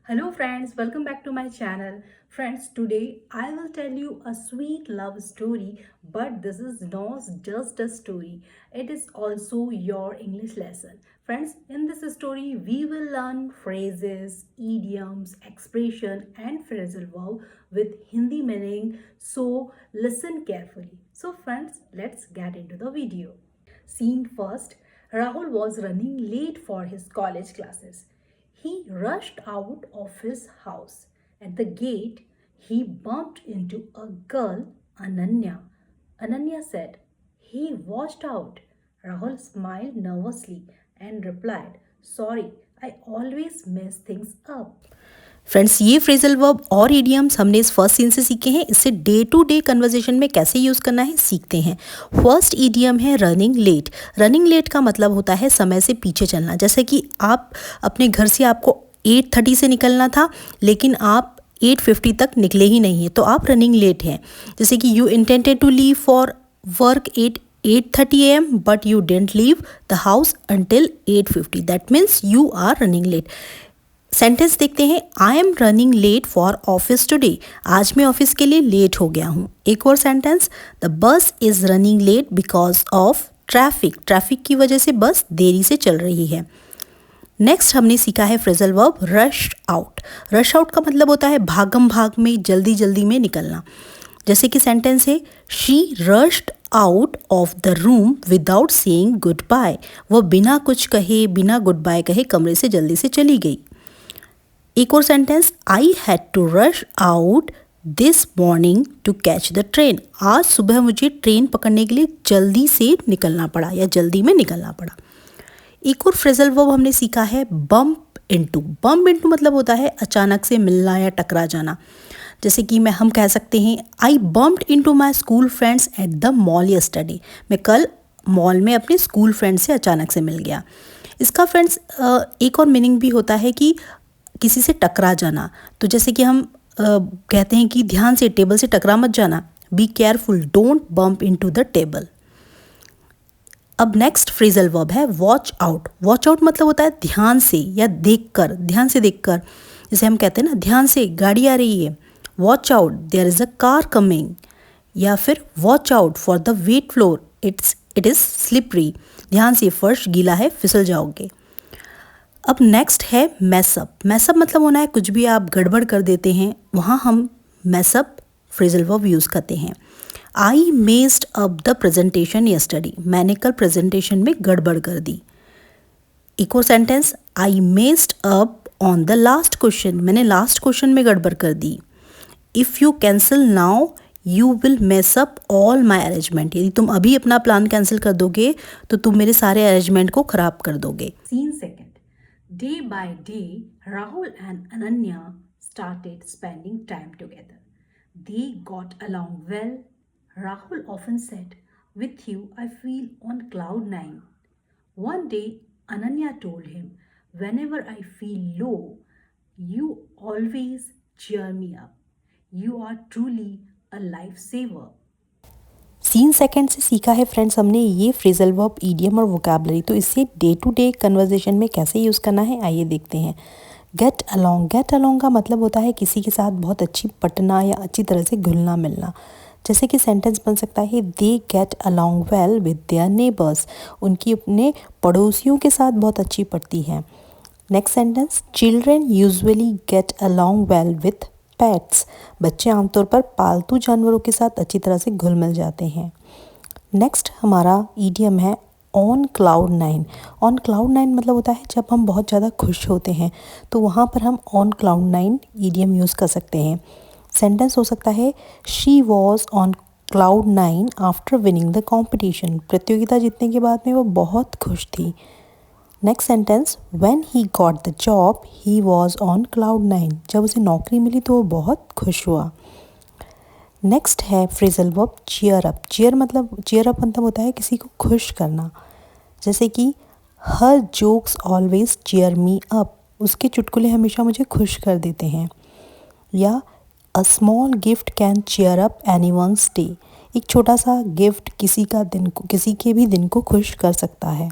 Hello friends, welcome back to my channel. Friends, today I will tell you a sweet love story, but this is not just a story. It is also your English lesson. Friends, in this story we will learn phrases, idioms, expression and phrasal verb with Hindi meaning. So listen carefully. So friends, let's get into the video. Scene first, Rahul was running late for his college classes. He rushed out of his house. At the gate, he bumped into a girl, Ananya. Ananya said, "Hey, watch out." Rahul smiled nervously and replied, "Sorry, I always mess things up." Friends, ये phrasal verb और idioms हमने इस first scene से सीखे हैं। इससे day to day conversation में कैसे यूज़ करना है सीखते हैं। फर्स्ट इडियम है रनिंग लेट। रनिंग लेट का मतलब होता है समय से पीछे चलना। जैसे कि आप अपने घर से आपको 8:30 से निकलना था, लेकिन आप 8:50 तक निकले ही नहीं है, तो आप रनिंग लेट हैं। जैसे कि you intended to leave for work 8:30 AM but you didn't leave the house until 8:50, that means you are running late. Sentence देखते हैं। I am running late for office today. आज मैं ऑफिस के लिए late हो गया हूँ। एक और sentence, the bus is running late because of traffic. Traffic की वजह से बस देरी से चल रही है। नेक्स्ट हमने सीखा है phrasal verb rush out. Rush out का मतलब होता है भागम भाग में, जल्दी जल्दी में निकलना। जैसे कि सेंटेंस है, she rushed out of the room without saying goodbye. वह बिना कुछ कहे, बिना गुड बाय कहे कमरे से जल्दी से चली गई। एक और sentence, I had to rush out this morning to catch the train. आज सुबह मुझे ट्रेन पकड़ने के लिए जल्दी से निकलना पड़ा या जल्दी में निकलना पड़ा। एक और फ्रेजल वर्ब हमने सीखा है बम्प इनटू। बम्प इनटू मतलब होता है अचानक से मिलना या टकरा जाना। जैसे कि हम कह सकते हैं, I bumped into my school friends at the mall yesterday. मैं कल मॉल में अपने स्कूल फ्रेंड से अचानक से मिल गया। इसका फ्रेंड्स एक और मीनिंग भी होता है कि किसी से टकरा जाना। तो जैसे कि हम कहते हैं कि ध्यान से टेबल से टकरा मत जाना, be careful, don't bump into the table. अब नेक्स्ट फ्रेजल वर्ब है वॉच आउट। वॉच आउट मतलब होता है ध्यान से या देखकर, ध्यान से देखकर। जैसे हम कहते हैं ना, ध्यान से गाड़ी आ रही है, watch out there is a car coming. या फिर watch out for the wet floor, it is slippery. ध्यान से, फर्श गीला है, फिसल जाओगे। अब नेक्स्ट है मैसअप। मैसअप मतलब होना है कुछ भी आप गड़बड़ कर देते हैं, वहाँ हम मैसअप फ्रेजल वर्ब यूज़ करते हैं। I messed up the presentation yesterday. मैंने कल प्रेजेंटेशन में गड़बड़ कर दी। एक और sentence, I messed up on the last question. मैंने लास्ट क्वेश्चन में गड़बड़ कर दी। If you cancel now you will mess up all my arrangement. यदि तुम अभी अपना प्लान कैंसिल कर दोगे तो तुम मेरे सारे अरेंजमेंट को ख़राब कर दोगे। Scene second. Day by day, Rahul and Ananya started spending time together. They got along well. Rahul often said, "With you, I feel on cloud nine." One day, Ananya told him, "Whenever I feel low, you always cheer me up. You are truly a lifesaver." Scene second से सीखा है friends हमने ये phrasal verb, idiom और vocabulary. तो इससे day to day conversation में कैसे यूज़ करना है आइए देखते हैं। Get along. गेट अलोंग का मतलब होता है किसी के साथ बहुत अच्छी पटना या अच्छी तरह से घुलना मिलना। जैसे कि सेंटेंस बन सकता है, they get along well with their neighbours. उनकी अपने पड़ोसियों के साथ बहुत अच्छी पड़ती है। Next sentence, children usually get along well with pets. बच्चे आमतौर पर पालतू जानवरों के साथ अच्छी तरह से घुल मिल जाते हैं। नेक्स्ट हमारा ईडियम है on cloud nine. On cloud nine मतलब होता है जब हम बहुत ज़्यादा खुश होते हैं, तो वहाँ पर हम on cloud nine idiom use कर सकते हैं। सेंटेंस हो सकता है, she was on cloud nine after winning the competition. प्रतियोगिता जीतने के बाद में वो बहुत खुश थी। Next sentence, when he got the job he was on cloud nine. जब उसे नौकरी मिली तो वो बहुत खुश हुआ। नेक्स्ट है phrasal verb cheer up. Cheer up मतलब होता है किसी को खुश करना। जैसे कि her jokes always cheer me up. उसके चुटकुले हमेशा मुझे खुश कर देते हैं। या a small gift can cheer up anyone's day. एक छोटा सा गिफ्ट किसी के भी दिन को खुश कर सकता है।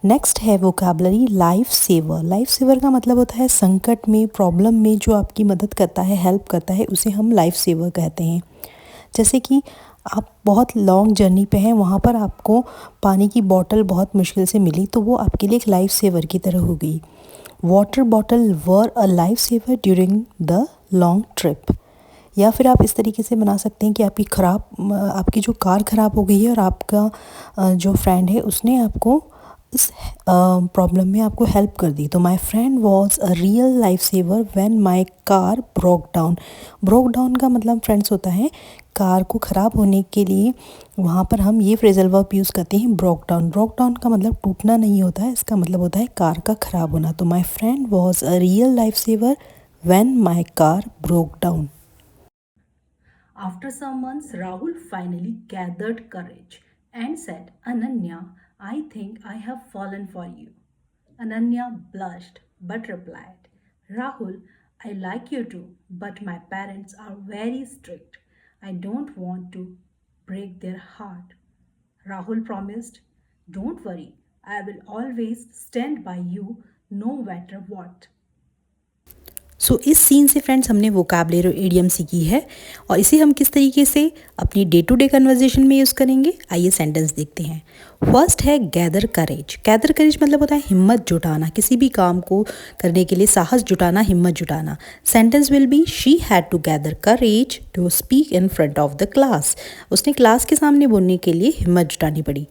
नेक्स्ट है vocabulary lifesaver. Lifesaver का मतलब होता है संकट में, प्रॉब्लम में जो आपकी मदद करता है, हेल्प करता है, उसे हम लाइफ सेवर कहते हैं। जैसे कि आप बहुत लॉन्ग जर्नी पे हैं, वहाँ पर आपको पानी की बॉटल बहुत मुश्किल से मिली, तो वो आपके लिए एक लाइफ सेवर की तरह हो गई। Water bottle were a lifesaver during the long trip. या फिर आप इस तरीके से बना सकते हैं कि आपकी जो कार ख़राब हो गई है और आपका जो फ्रेंड है उसने आपको इस प्रॉब्लम में आपको हेल्प कर दी। तो my friend was a real lifesaver when my car broke down. Broke down का मतलब फ्रेंड्स होता है कार को ख़राब होने के लिए वहाँ पर हम ये फ्रेजल वर्ब यूज़ करते हैं ब्रोक डाउन। ब्रोक डाउन का मतलब टूटना नहीं होता है, इसका मतलब होता है कार का ख़राब होना। तो my friend was a real lifesaver when my car broke down. After some months, Rahul finally gathered courage and said, Ananya, I think I have fallen for you. Ananya blushed but replied, Rahul, I like you too, but my parents are very strict. I don't want to break their heart. Rahul promised, Don't worry, I will always stand by you no matter what. सो इस scene से friends हमने vocabulary और idiom सीखी है और इसे हम किस तरीके से अपनी डे टू डे कन्वर्जेशन में यूज़ करेंगे। आइए सेंटेंस देखते हैं। फर्स्ट है गैदर करेज। गैदर करेज मतलब होता है हिम्मत जुटाना, किसी भी काम को करने के लिए साहस जुटाना, हिम्मत जुटाना। Sentence will be she had to gather courage to speak in front of the class. उसने क्लास के सामने बोलने के लिए हिम्मत जुटानी पड़ी।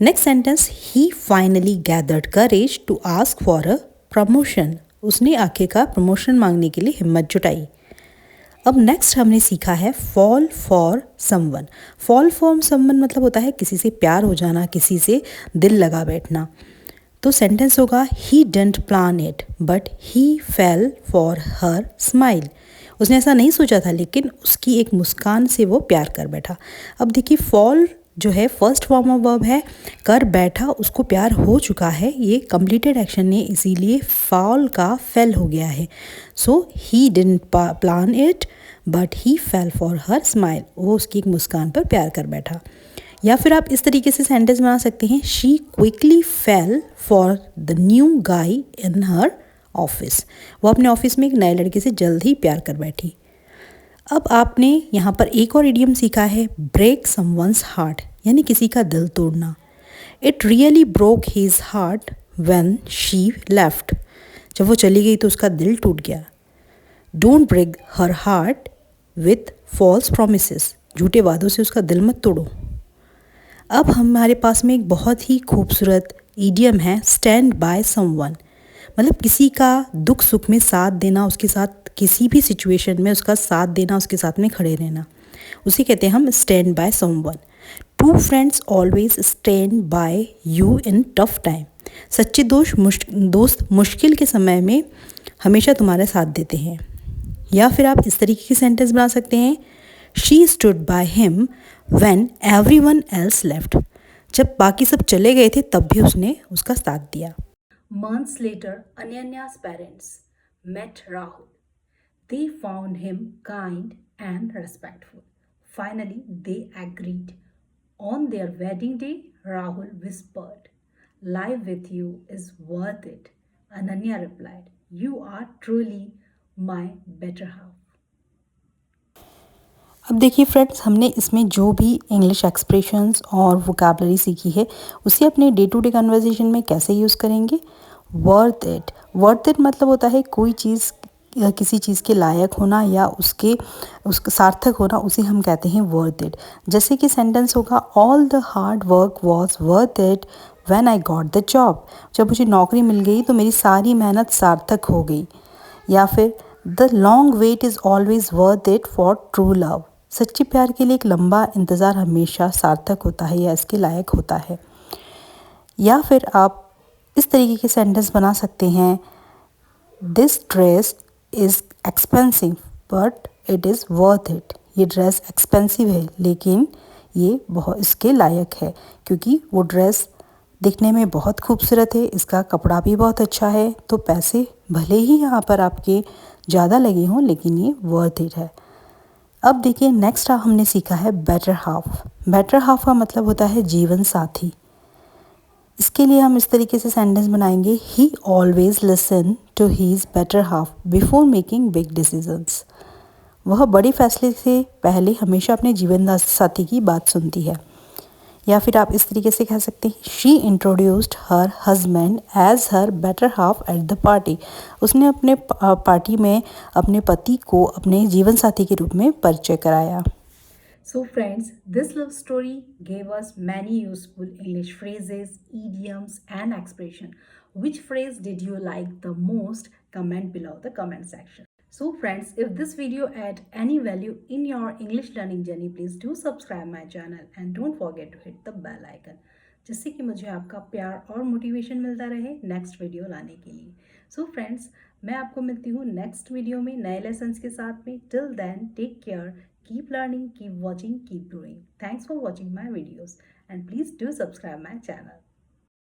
Next sentence, he finally gathered courage to ask for a promotion. उसने आखिरकार प्रमोशन मांगने के लिए हिम्मत जुटाई। अब नेक्स्ट हमने सीखा है fall for someone. Fall for someone मतलब होता है किसी से प्यार हो जाना, किसी से दिल लगा बैठना। तो सेंटेंस होगा ही didn't plan it but he fell for her smile. उसने ऐसा नहीं सोचा था लेकिन उसकी एक मुस्कान से वो प्यार कर बैठा। अब देखिए फॉल जो है फर्स्ट फॉर्म ऑफ वर्ब है, कर बैठा, उसको प्यार हो चुका है, ये कंप्लीटेड एक्शन है, इसीलिए फॉल का फेल हो गया है। So he didn't plan it but he fell for her smile. वो उसकी एक मुस्कान पर प्यार कर बैठा। या फिर आप इस तरीके से सेंटेंस बना सकते हैं she quickly fail for the new guy in her office. वो अपने ऑफिस में एक नए लड़के से जल्द ही प्यार कर बैठी। अब आपने यहाँ पर एक और इडियम सीखा है ब्रेक समवंस हार्ट, यानी किसी का दिल तोड़ना। It really broke his heart when she left. जब वो चली गई तो उसका दिल टूट गया। Don't break her heart with false promises. झूठे वादों से उसका दिल मत तोड़ो। अब हमारे पास में एक बहुत ही खूबसूरत इडियम है स्टैंड बाय समवन। मतलब किसी का दुख सुख में साथ देना, उसके साथ किसी भी सिचुएशन में उसका साथ देना, उसके साथ में खड़े रहना, उसे कहते हैं हम stand by someone. True friends always stand by you in tough time. सच्चे दोस्त मुश्किल के समय में हमेशा तुम्हारे साथ देते हैं। या फिर आप इस तरीके की सेंटेंस बना सकते हैं she stood by him when everyone else left. जब बाकी सब चले गए थे तब भी उसने उसका साथ दिया। Months later, Ananya's parents met Rahul. They found him kind and respectful. Finally, they agreed. On their wedding day, Rahul whispered, Life with you is worth it. Ananya replied, You are truly my better half. अब देखिए friends, हमने इसमें जो भी English expressions और vocabulary सीखी है उसे अपने डे टू डे कन्वर्सेशन में कैसे यूज़ करेंगे। Worth it. वर्थ इट मतलब होता है कोई चीज़ किसी चीज़ के लायक होना या उसका सार्थक होना, उसे हम कहते हैं वर्थ इट। जैसे कि सेंटेंस होगा all the hard work was worth it when I got the job. जब मुझे नौकरी मिल गई तो मेरी सारी मेहनत सार्थक हो गई। या फिर the long wait is always worth it for true love. सच्चे प्यार के लिए एक लंबा इंतज़ार हमेशा सार्थक होता है या इसके लायक होता है। या फिर आप इस तरीके के सेंटेंस बना सकते हैं this dress is expensive but it is worth it. ये ड्रेस एक्सपेंसिव है लेकिन ये बहुत इसके लायक है, क्योंकि वो ड्रेस दिखने में बहुत खूबसूरत है, इसका कपड़ा भी बहुत अच्छा है, तो पैसे भले ही यहाँ पर आपके ज़्यादा लगे हों लेकिन ये वर्थ इट है। अब देखिए नेक्स्ट हमने सीखा है बेटर हाफ। बेटर हाफ का मतलब होता है जीवन साथी। इसके लिए हम इस तरीके से सेंटेंस बनाएंगे, he always listen to his better half before making big decisions. वह बड़े फैसले से पहले हमेशा अपने जीवन साथी की बात सुनती है। या फिर आप इस तरीके से कह सकते हैं, she introduced her husband as her better half at the party. उसने अपने पार्टी में अपने पति को अपने जीवन साथी के रूप में परिचय कराया। So friends, this love story gave us many useful English phrases, idioms and expression. Which phrase did you like the most? Comment below the comment section. So friends, if this video add any value in your English learning journey, please do subscribe my channel and don't forget to hit the bell icon, जिससे कि मुझे आपका प्यार और motivation मिलता रहे next video लाने के लिए। सो फ्रेंड्स, मैं आपको मिलती हूँ नेक्स्ट वीडियो में नए लेसन्स के साथ में। Till then take care, keep learning, keep watching, keep growing. Thanks for watching my videos and please do subscribe my channel.